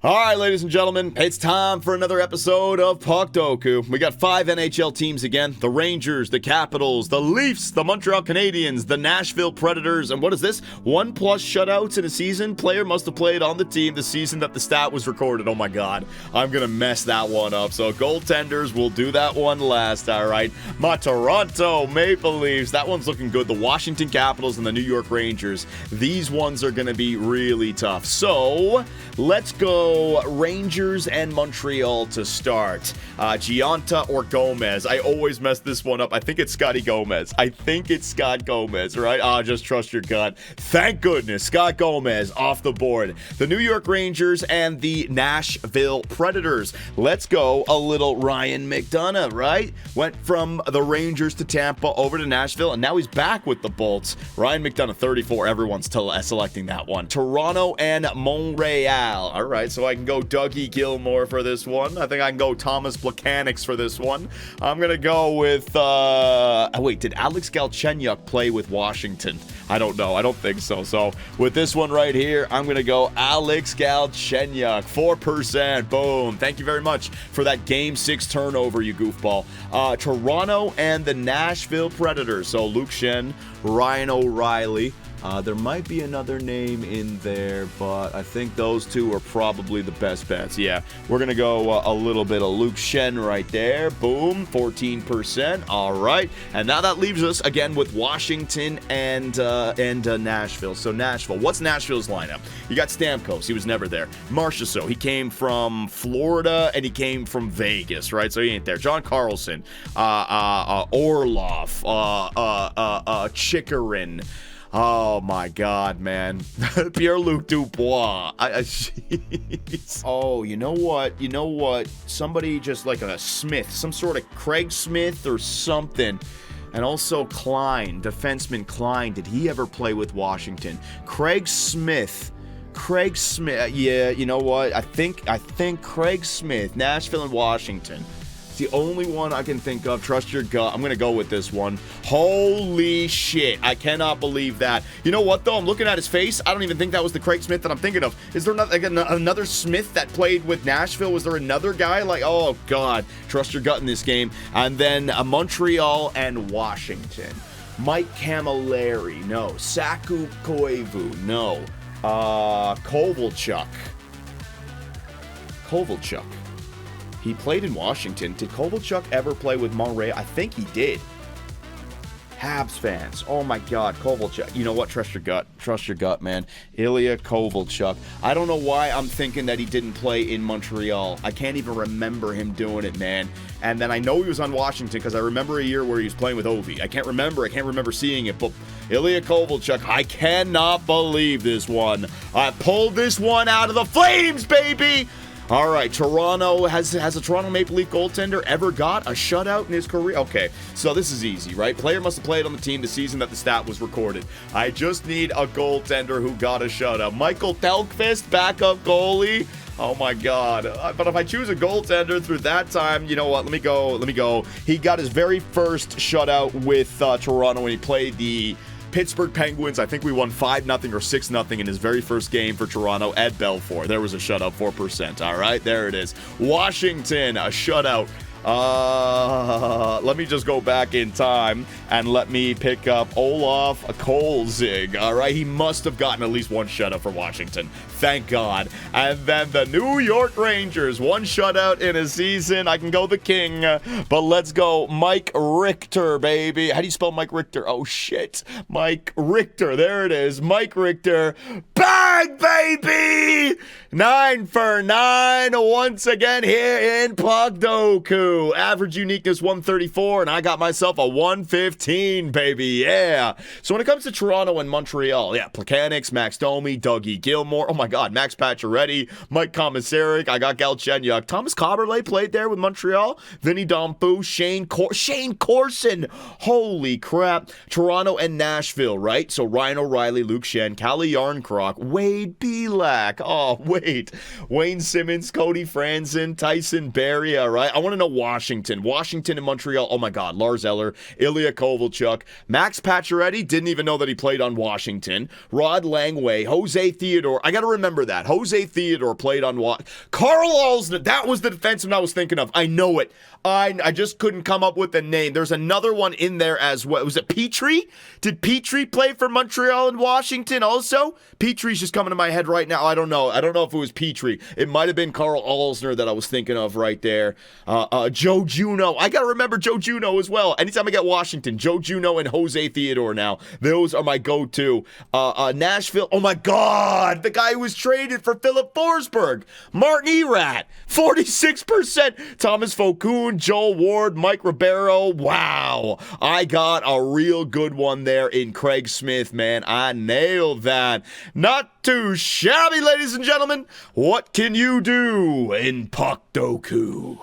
All right, ladies and gentlemen, it's time for another episode of Puckdoku. We got 5 NHL teams again. The Rangers, the Capitals, the Leafs, the Montreal Canadiens, the Nashville Predators, and what is this? 1+ shutouts in a season? Player must have played on the team the season that the stat was recorded. Oh my god, I'm going to mess that one up. So goaltenders, will do that one last, all right? My Toronto Maple Leafs, that one's looking good. The Washington Capitals and the New York Rangers, these ones are going to be really tough. So, let's go Rangers and Montreal to start. Gianta or Gomez. I always mess this one up. I think it's Scotty Gomez. I think it's Scott Gomez, right? Just trust your gut. Thank goodness, Scott Gomez off the board. The New York Rangers and the Nashville Predators. Let's go a little Ryan McDonagh, right? Went from the Rangers to Tampa over to Nashville, and now he's back with the Bolts. Ryan McDonagh, 34. Everyone's selecting that one. Toronto and Montreal. All right, so I can go Dougie Gilmour for this one. I think I can go Thomas Plekanec for this one. I'm going to go with, wait, did Alex Galchenyuk play with Washington? I don't know. I don't think so. So with this one right here, I'm going to go Alex Galchenyuk. 4%. Boom. Thank you very much for that Game 6 turnover, you goofball. Toronto and the Nashville Predators. So Luke Schenn, Ryan O'Reilly. There might be another name in there, but I think those two are probably the best bets. Yeah, we're going to go a little bit of Luke Schenn right there. Boom, 14%. All right. And now that leaves us again with Washington and Nashville. So Nashville, what's Nashville's lineup? You got Stamkos. He was never there. Marchessault, he came from Florida and he came from Vegas, right? So he ain't there. John Carlson, Orlov, Chikrin. Oh my god, man. Pierre-Luc Dubois. Oh, you know what? Somebody just like a Smith, some sort of Craig Smith or something. And also Klein, defenseman Klein. Did he ever play with Washington? Craig Smith. Yeah, you know what? I think Craig Smith, Nashville and Washington. The only one I can think of. Trust your gut. I'm going to go with this one. Holy shit. I cannot believe that. You know what, though? I'm looking at his face. I don't even think that was the Craig Smith that I'm thinking of. Is there another Smith that played with Nashville? Was there another guy? Like, oh, God. Trust your gut in this game. And then Montreal and Washington. Mike Camilleri. No. Saku Koivu. No. Kovalchuk. He played in Washington. Did Kovalchuk ever play with Montreal? I think he did. Habs fans. Oh my god, Kovalchuk. You know what? Trust your gut. Trust your gut, man. Ilya Kovalchuk. I don't know why I'm thinking that he didn't play in Montreal. I can't even remember him doing it, man. And then I know he was on Washington because I remember a year where he was playing with Ovi. I can't remember seeing it, but Ilya Kovalchuk, I cannot believe this one. I pulled this one out of the flames, baby! All right, Toronto, has a Toronto Maple Leaf goaltender ever got a shutout in his career? Okay, so this is easy, right? Player must have played on the team the season that the stat was recorded. I just need a goaltender who got a shutout. Michael Telkvist, backup goalie. Oh my god. But if I choose a goaltender through that time, you know what? Let me go. He got his very first shutout with Toronto when he played the Pittsburgh Penguins. I think we won 5-0 or 6-0 in his very first game for Toronto at Belfour. There was a shutout, 4%. All right, there it is. Washington, a shutout. Let me just go back in time and let me pick up Olaf Kolzig. All right, he must have gotten at least one shutout for Washington. Thank God. And then the New York Rangers, one shutout in a season. I can go the king, but let's go Mike Richter, baby. How do you spell Mike Richter? Oh, shit. Mike Richter. There it is. Mike Richter. Bang, baby! 9 for 9 once again here in Puckdoku. Average uniqueness 134, and I got myself a 115, baby. Yeah. So when it comes to Toronto and Montreal, yeah, Plekanec, Max Domi, Dougie Gilmour. Oh my God, Max Pacioretty, Mike Komisarek. I got Galchenyuk. Thomas Kaberle played there with Montreal. Vinny Dompu, Shane Corson. Holy crap. Toronto and Nashville, right? So Ryan O'Reilly, Luke Schenn, Calle Yarncroc, Wade Belak. Oh, wait. Wayne Simmons, Cody Franzen, Tyson Barrie. All right. I want to know Washington and Montreal. Oh my God. Lars Eller, Ilya Kovalchuk, Max Pacioretty. Didn't even know that he played on Washington. Rod Langway, Jose Theodore. I got to remember that. Jose Theodore played on what? Carl Alsner. That was the defenseman I was thinking of. I know it. I just couldn't come up with a name. There's another one in there as well. Was it Petrie? Did Petrie play for Montreal and Washington also? Petrie's just coming to my head right now. I don't know. I don't know if it was Petrie. It might have been Carl Alsner that I was thinking of right there. Joe Juneau. I got to remember Joe Juneau as well. Anytime I get Washington, Joe Juneau and Jose Theodore now. Those are my go-to. Nashville. Oh, my God. The guy who was traded for Philip Forsberg. Martin Erat. 46%. Thomas Faucoon, Joel Ward, Mike Ribeiro. Wow. I got a real good one there in Craig Smith, man. I nailed that. Not too shabby, ladies and gentlemen. What can you do in Puckdoku?